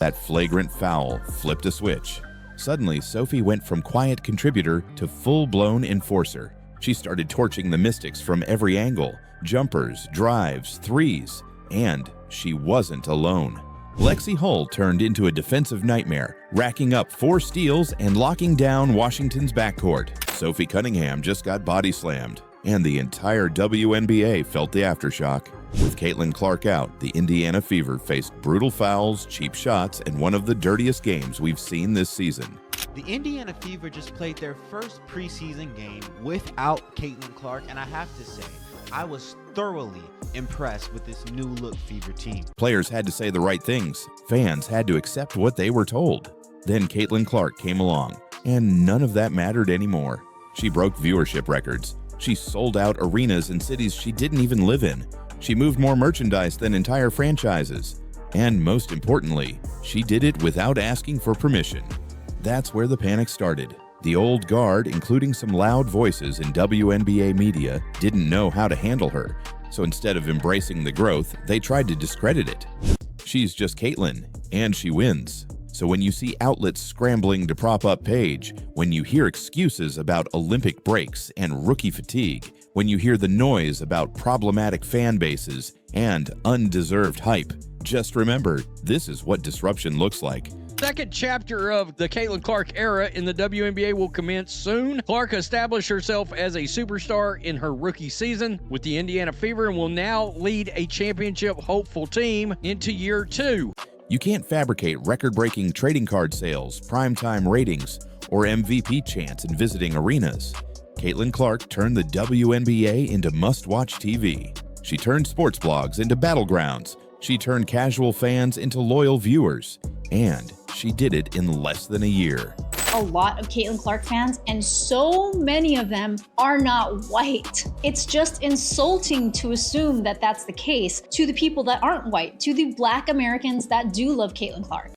That flagrant foul flipped a switch. Suddenly, Sophie went from quiet contributor to full-blown enforcer. She started torching the Mystics from every angle, jumpers, drives, threes, and she wasn't alone. Lexie Hull turned into a defensive nightmare, racking up 4 steals and locking down Washington's backcourt. Sophie Cunningham just got body slammed, and the entire WNBA felt the aftershock. With Caitlin Clark out, the Indiana Fever faced brutal fouls, cheap shots, and one of the dirtiest games we've seen this season. The Indiana Fever just played their first preseason game without Caitlin Clark, and I have to say, I was thoroughly impressed with this new look Fever team. Players had to say the right things. Fans had to accept what they were told. Then Caitlin Clark came along, and none of that mattered anymore. She broke viewership records. She sold out arenas in cities she didn't even live in. She moved more merchandise than entire franchises. And most importantly, she did it without asking for permission. That's where the panic started. The old guard, including some loud voices in WNBA media, didn't know how to handle her. So instead of embracing the growth, they tried to discredit it. She's just Caitlin, and she wins. So when you see outlets scrambling to prop up Paige, when you hear excuses about Olympic breaks and rookie fatigue, when you hear the noise about problematic fan bases and undeserved hype, just remember, this is what disruption looks like. Second chapter of the Caitlin Clark era in the WNBA will commence soon. Clark established herself as a superstar in her rookie season with the Indiana Fever and will now lead a championship hopeful team into year 2. You can't fabricate record-breaking trading card sales, primetime ratings, or MVP chants in visiting arenas. Caitlin Clark turned the WNBA into must-watch TV. She turned sports blogs into battlegrounds. She turned casual fans into loyal viewers. And she did it in less than a year. A lot of Caitlin Clark fans, and so many of them are not white. It's just insulting to assume that that's the case to the people that aren't white, to the Black Americans that do love Caitlin Clark.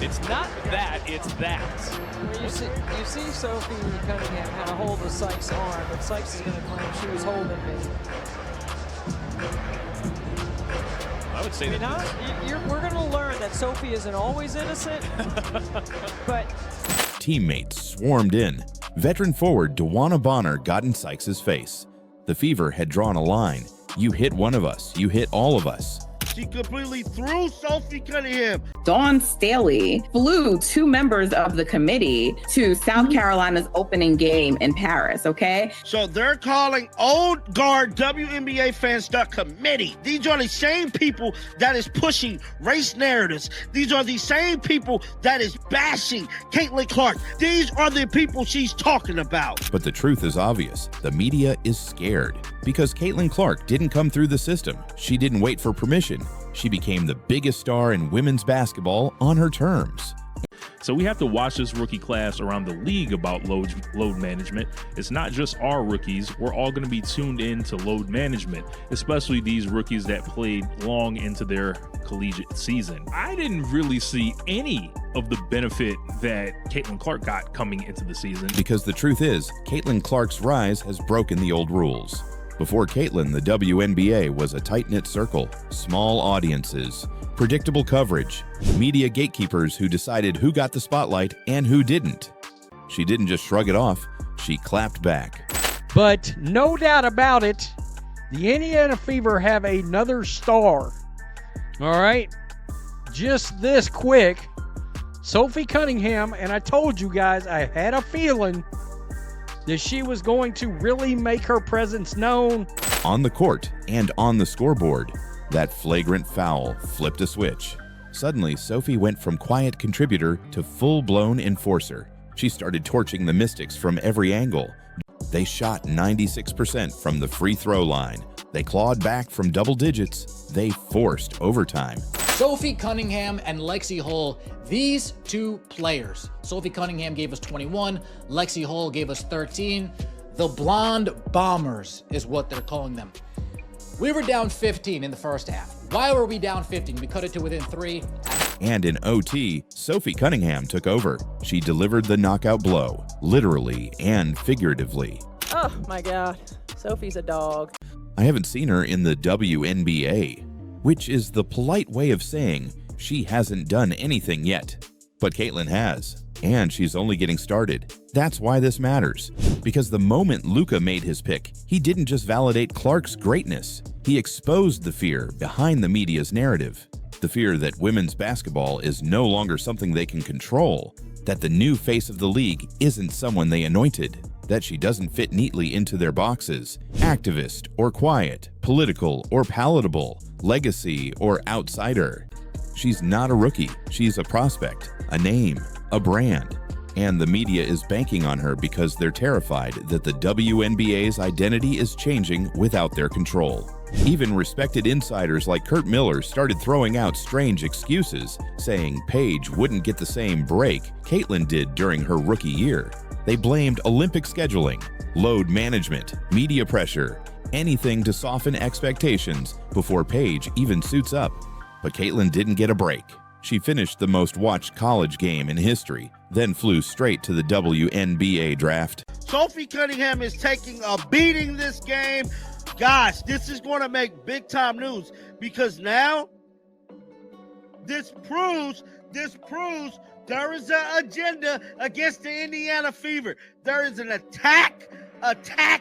It's not that, it's that. Well, you see Sophie Cunningham had a hold of Sykes' arm, but Sykes is going to claim she was holding me. I would say we're going to learn that Sophie isn't always innocent, but... Teammates swarmed in. Veteran forward DeWanna Bonner got in Sykes' face. The Fever had drawn a line. You hit one of us, you hit all of us. She completely threw Sophie Cunningham. Dawn Staley flew 2 members of the committee to South Carolina's opening game in Paris, okay? So they're calling old guard WNBA fans the committee. These are the same people that is pushing race narratives. These are the same people that is bashing Caitlin Clark. These are the people she's talking about. But the truth is obvious. The media is scared because Caitlin Clark didn't come through the system. She didn't wait for permission. She became the biggest star in women's basketball on her terms. So we have to watch this rookie class around the league about load management. It's not just our rookies. We're all going to be tuned in to load management, especially these rookies that played long into their collegiate season. I didn't really see any of the benefit that Caitlin Clark got coming into the season. Because the truth is, Caitlin Clark's rise has broken the old rules. Before Caitlin, the WNBA was a tight-knit circle, small audiences, predictable coverage, media gatekeepers who decided who got the spotlight and who didn't. She didn't just shrug it off, she clapped back. But no doubt about it, the Indiana Fever have another star. All right? Just this quick, Sophie Cunningham, and I told you guys I had a feeling that she was going to really make her presence known. On the court and on the scoreboard, that flagrant foul flipped a switch. Suddenly, Sophie went from quiet contributor to full-blown enforcer. She started torching the Mystics from every angle. They shot 96% from the free throw line. They clawed back from double digits. They forced overtime. Sophie Cunningham and Lexie Hull, these 2 players. Sophie Cunningham gave us 21, Lexie Hull gave us 13. The Blonde Bombers is what they're calling them. We were down 15 in the first half. Why were we down 15? We cut it to within 3. And in OT, Sophie Cunningham took over. She delivered the knockout blow, literally and figuratively. Oh my God, Sophie's a dog. I haven't seen her in the WNBA. which is the polite way of saying she hasn't done anything yet. But Caitlin has, and she's only getting started. That's why this matters, because the moment Luka made his pick, he didn't just validate Clark's greatness, he exposed the fear behind the media's narrative. The fear that women's basketball is no longer something they can control, that the new face of the league isn't someone they anointed, that she doesn't fit neatly into their boxes, activist or quiet, political or palatable, legacy or outsider. She's not a rookie, she's a prospect, a name, a brand. And the media is banking on her because they're terrified that the WNBA's identity is changing without their control. Even respected insiders like Kurt Miller started throwing out strange excuses, saying Paige wouldn't get the same break Caitlin did during her rookie year. They blamed Olympic scheduling, load management, media pressure, anything to soften expectations before Paige even suits up. But Caitlin didn't get a break. She finished the most watched college game in history, then flew straight to the WNBA draft. Sophie Cunningham is taking a beating this game. Gosh, this is going to make big time news because now this proves there is an agenda against the Indiana Fever. There is an attack agenda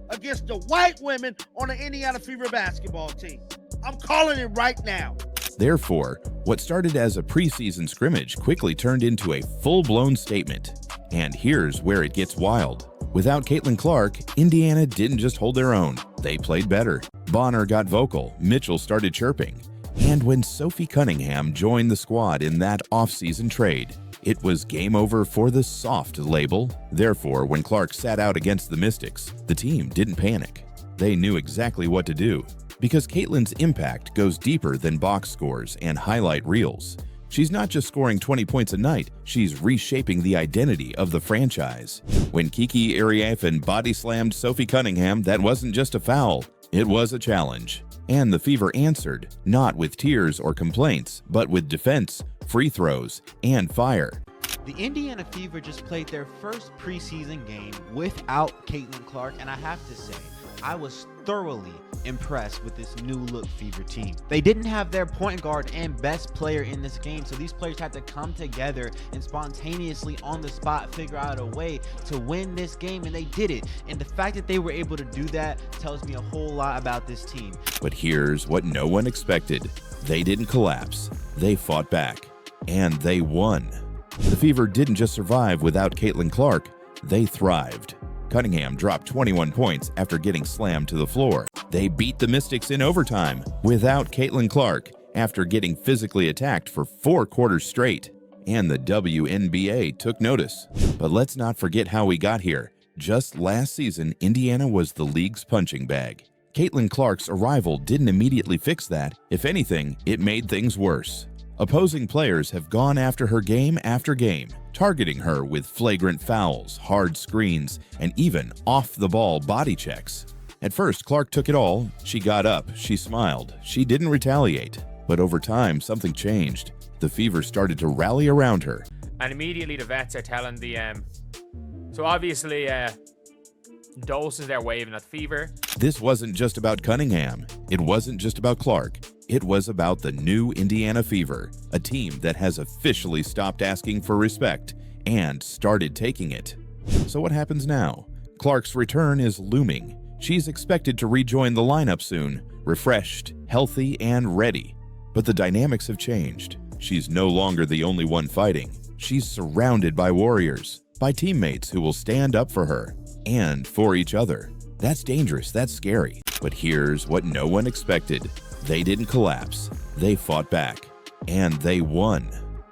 against the white women on the Indiana Fever basketball team. I'm calling it right now. Therefore, what started as a preseason scrimmage quickly turned into a full-blown statement. And here's where it gets wild. Without Caitlin Clark, Indiana didn't just hold their own, they played better. Bonner got vocal, Mitchell started chirping. And when Sophie Cunningham joined the squad in that off-season trade, it was game over for the soft label. Therefore, when Clark sat out against the Mystics, the team didn't panic. They knew exactly what to do, because Caitlin's impact goes deeper than box scores and highlight reels. She's not just scoring 20 points a night, she's reshaping the identity of the franchise. When Kiki Iriafen body-slammed Sophie Cunningham, that wasn't just a foul, it was a challenge. And the Fever answered, not with tears or complaints, but with defense, free throws, and fire. The Indiana Fever just played their first preseason game without Caitlin Clark, and I have to say, I was thoroughly impressed with this new look Fever team. They didn't have their point guard and best player in this game, so these players had to come together and spontaneously on the spot figure out a way to win this game, and they did it. And the fact that they were able to do that tells me a whole lot about this team. But here's what no one expected. They didn't collapse. They fought back. And they won. The Fever didn't just survive without Caitlin Clark, they thrived. Cunningham dropped 21 points after getting slammed to the floor. They beat the Mystics in overtime without Caitlin Clark after getting physically attacked for 4 quarters straight. And the WNBA took notice. But let's not forget how we got here. Just last season, Indiana was the league's punching bag. Caitlin Clark's arrival didn't immediately fix that. If anything, it made things worse. Opposing players have gone after her game after game, targeting her with flagrant fouls, hard screens, and even off-the-ball body checks. At first, Clark took it all. She got up, she smiled, she didn't retaliate. But over time, something changed. The Fever started to rally around her. And immediately the vets are telling the... So obviously, Dawson's there waving at Fever. This wasn't just about Cunningham. It wasn't just about Clark. It was about the new Indiana Fever, a team that has officially stopped asking for respect and started taking it. So what happens now? Clark's return is looming. She's expected to rejoin the lineup soon, refreshed, healthy, and ready. But the dynamics have changed. She's no longer the only one fighting. She's surrounded by warriors, by teammates who will stand up for her and for each other. That's dangerous, that's scary. But here's what no one expected. They didn't collapse, they fought back, and they won.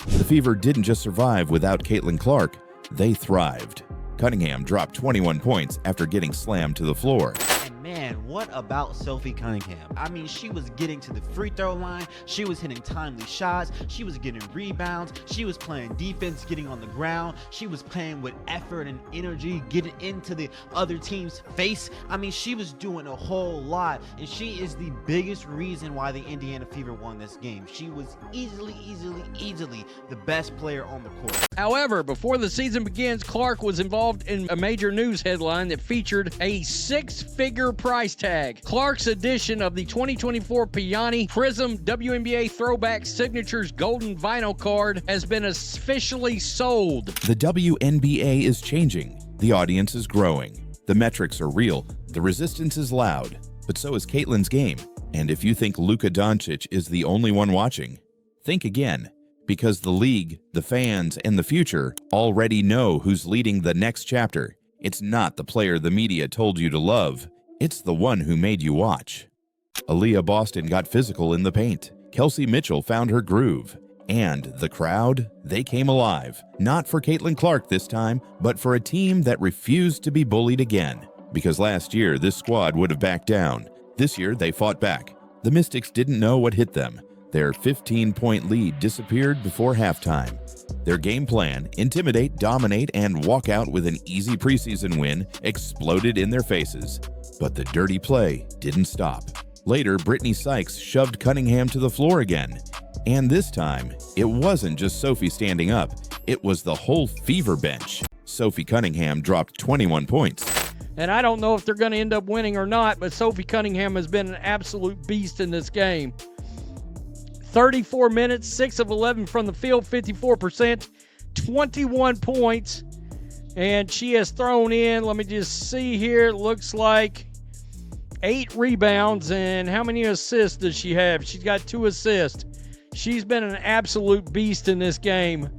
The Fever didn't just survive without Caitlin Clark, they thrived. Cunningham dropped 21 points after getting slammed to the floor. And man, what about Sophie Cunningham? I mean, she was getting to the free throw line, she was hitting timely shots, she was getting rebounds, she was playing defense, getting on the ground, she was playing with effort and energy, getting into the other team's face. I mean, she was doing a whole lot, and she is the biggest reason why the Indiana Fever won this game. She was easily the best player on the court. However, before the season begins, Clark was involved in a major news headline that featured a 6-figure prize price tag. Clark's edition of the 2024 Piani Prism WNBA Throwback Signatures Golden Vinyl Card has been officially sold. The WNBA is changing. The audience is growing. The metrics are real. The resistance is loud. But so is Caitlin's game. And if you think Luka Doncic is the only one watching, think again. Because the league, the fans, and the future already know who's leading the next chapter. It's not the player the media told you to love. It's the one who made you watch. Aaliyah Boston got physical in the paint. Kelsey Mitchell found her groove. And the crowd, they came alive. Not for Caitlin Clark this time, but for a team that refused to be bullied again. Because last year, this squad would have backed down. This year, they fought back. The Mystics didn't know what hit them. Their 15-point lead disappeared before halftime. Their game plan, intimidate, dominate, and walk out with an easy preseason win, exploded in their faces. But the dirty play didn't stop. Later, Brittany Sykes shoved Cunningham to the floor again. And this time, it wasn't just Sophie standing up. It was the whole Fever bench. Sophie Cunningham dropped 21 points. And I don't know if they're going to end up winning or not, but Sophie Cunningham has been an absolute beast in this game. 34 minutes, 6 of 11 from the field, 54%, 21 points. And she has thrown in, let me just see here, it looks like 8 rebounds. And how many assists does she have? She's got 2 assists. She's been an absolute beast in this game.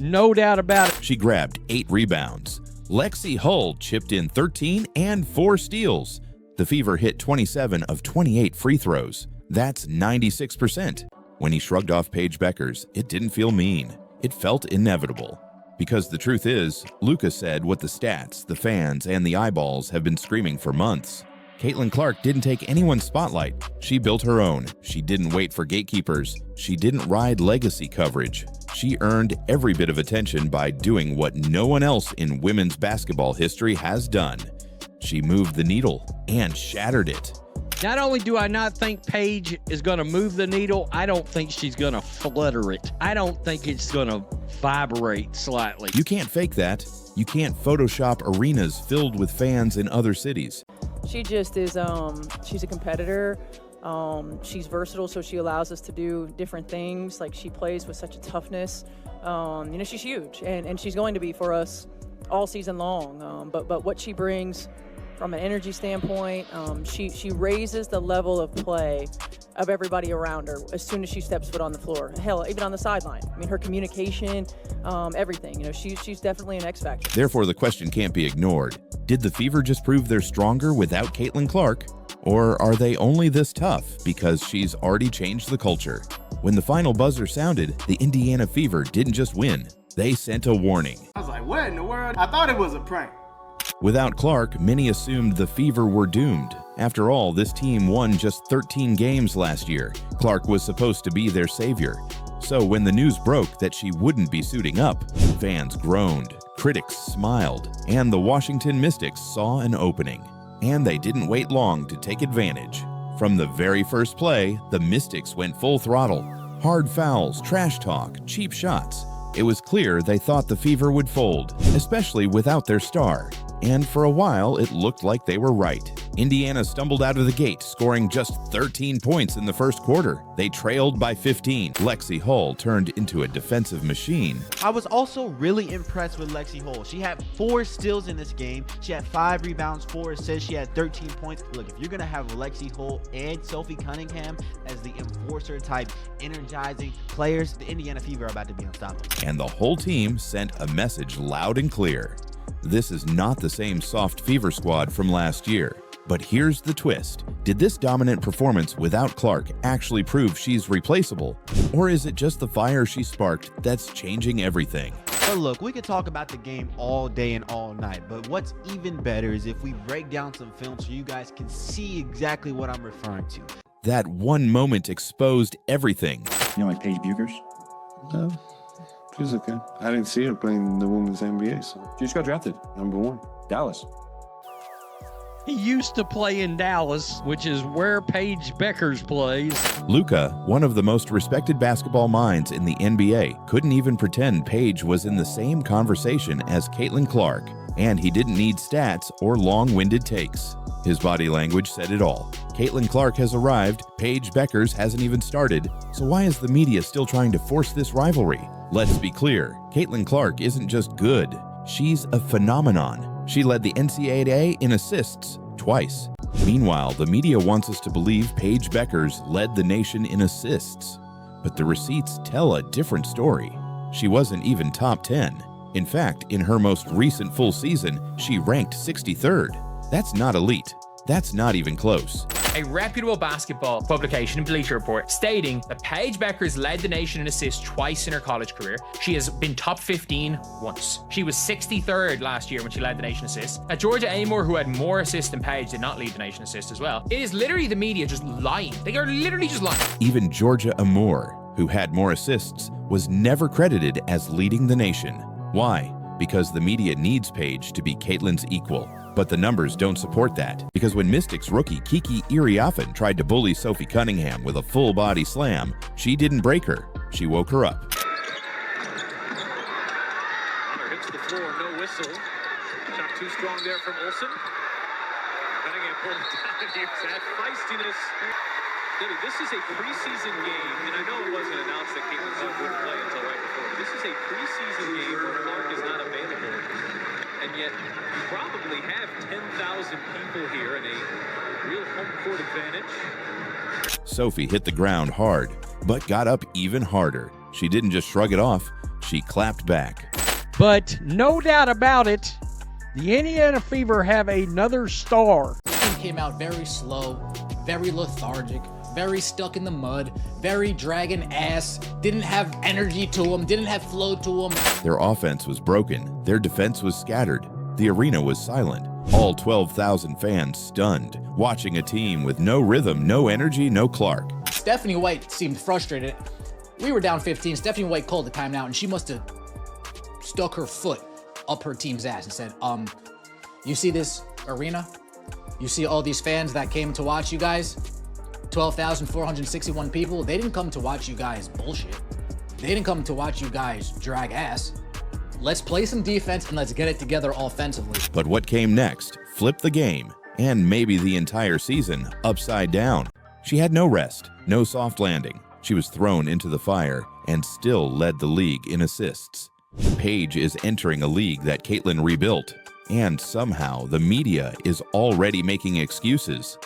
No doubt about it. She grabbed 8 rebounds. Lexie Hull chipped in 13 and 4 steals. The Fever hit 27 of 28 free throws. That's 96%. When he shrugged off Paige Beckers, it didn't feel mean. It felt inevitable. Because the truth is, Luka said what the stats, the fans, and the eyeballs have been screaming for months. Caitlin Clark didn't take anyone's spotlight. She built her own. She didn't wait for gatekeepers. She didn't ride legacy coverage. She earned every bit of attention by doing what no one else in women's basketball history has done. She moved the needle and shattered it. Not only do I not think Paige is going to move the needle, I don't think she's going to flutter it. I don't think it's going to vibrate slightly. You can't fake that. You can't Photoshop arenas filled with fans in other cities. She just is, she's a competitor. She's versatile, so she allows us to do different things. Like, she plays with such a toughness. She's huge, and she's going to be for us all season long. But what she brings from an energy standpoint, she raises the level of play of everybody around her as soon as she steps foot on the floor. Hell, even on the sideline. I mean, her communication, everything. She's definitely an X factor. Therefore, the question can't be ignored. Did the Fever just prove they're stronger without Caitlin Clark? Or are they only this tough because she's already changed the culture? When the final buzzer sounded, the Indiana Fever didn't just win. They sent a warning. I was like, what in the world? I thought it was a prank. Without Clark, many assumed the Fever were doomed. After all, this team won just 13 games last year. Clark was supposed to be their savior. So when the news broke that she wouldn't be suiting up, fans groaned, critics smiled, and the Washington Mystics saw an opening. And they didn't wait long to take advantage. From the very first play, the Mystics went full throttle. Hard fouls, trash talk, cheap shots. It was clear they thought the Fever would fold, especially without their star. And for a while, it looked like they were right. Indiana stumbled out of the gate, scoring just 13 points in the first quarter. They trailed by 15. Lexie Hull turned into a defensive machine. I was also really impressed with Lexie Hull. She had 4 steals in this game. She had 5 rebounds, 4 assists. She had 13 points. Look, if you're going to have Lexie Hull and Sophie Cunningham as the enforcer type, energizing players, the Indiana Fever are about to be unstoppable. And the whole team sent a message loud and clear. This is not the same soft Fever squad from last year. But here's the twist. Did this dominant performance without Clark actually prove she's replaceable? Or is it just the fire she sparked that's changing everything? But look, we could talk about the game all day and all night, but what's even better is if we break down some film so you guys can see exactly what I'm referring to. That one moment exposed everything. You know, like Paige Buchers? No. She's okay. I didn't see her playing in the women's NBA, so. She just got drafted. #1. Dallas. He used to play in Dallas, which is where Paige Beckers plays. Luka, one of the most respected basketball minds in the NBA, couldn't even pretend Paige was in the same conversation as Caitlin Clark. and he didn't need stats or long-winded takes. His body language said it all. Caitlin Clark has arrived, Paige Beckers hasn't even started, so why is the media still trying to force this rivalry? Let's be clear, Caitlin Clark isn't just good, she's a phenomenon. She led the NCAA in assists twice. Meanwhile, the media wants us to believe Paige Beckers led the nation in assists. But the receipts tell a different story. She wasn't even top 10. In fact, in her most recent full season, she ranked 63rd. That's not elite. That's not even close. A reputable basketball publication, Bleacher Report, stating that Paige Beckers led the nation in assists twice in her college career. She has been top 15 once. She was 63rd last year when she led the nation assists. Georgia Amore, who had more assists than Paige, did not lead the nation assists as well. It is literally the media just lying. They are literally just lying. Even Georgia Amore, who had more assists, was never credited as leading the nation. Why? Because the media needs Paige to be Caitlin's equal. But the numbers don't support that, because when Mystics rookie Kiki Iriafen tried to bully Sophie Cunningham with a full-body slam, she didn't break her. She woke her up. Hunter hits the floor, no whistle. Shot too strong there from Olsen. Cunningham pulled it down, and here's that feistiness. Debbie, this is a preseason game, and I know it wasn't announced that Caitlin Clark wouldn't play until right before, but this is a preseason game where Clark is not available. And yet, you probably have 10,000 people here and a real home court advantage. Sophie hit the ground hard, but got up even harder. She didn't just shrug it off, she clapped back. But no doubt about it, the Indiana Fever have another star. He came out very slow, very lethargic, very stuck in the mud, very dragging ass, didn't have energy to him, didn't have flow to him. Their offense was broken, their defense was scattered, the arena was silent. All 12,000 fans stunned, watching a team with no rhythm, no energy, no Clark. Stephanie White seemed frustrated. We were down 15, Stephanie White called the timeout, and she must have stuck her foot up her team's ass and said, you see this arena? You see all these fans that came to watch you guys? 12,461 people, they didn't come to watch you guys bullshit. They didn't come to watch you guys drag ass. Let's play some defense and let's get it together offensively. But what came next flipped the game, and maybe the entire season, upside down. She had no rest, no soft landing. She was thrown into the fire and still led the league in assists. Paige is entering a league that Caitlin rebuilt, and somehow the media is already making excuses.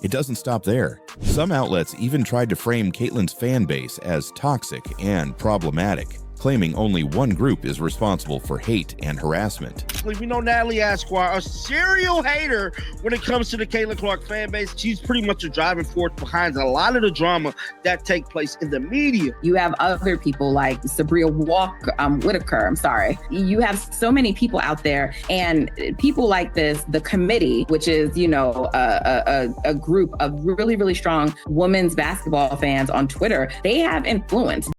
It doesn't stop there. Some outlets even tried to frame Caitlin's fan base as toxic and problematic, claiming only one group is responsible for hate and harassment. We know Natalie Asquar, a serial hater when it comes to the Caitlin Clark fan base. She's pretty much a driving force behind a lot of the drama that take place in the media. You have other people like Sabria Whitaker. You have so many people out there, and people like this, the committee, which is, a group of really, really strong women's basketball fans on Twitter, they have influence.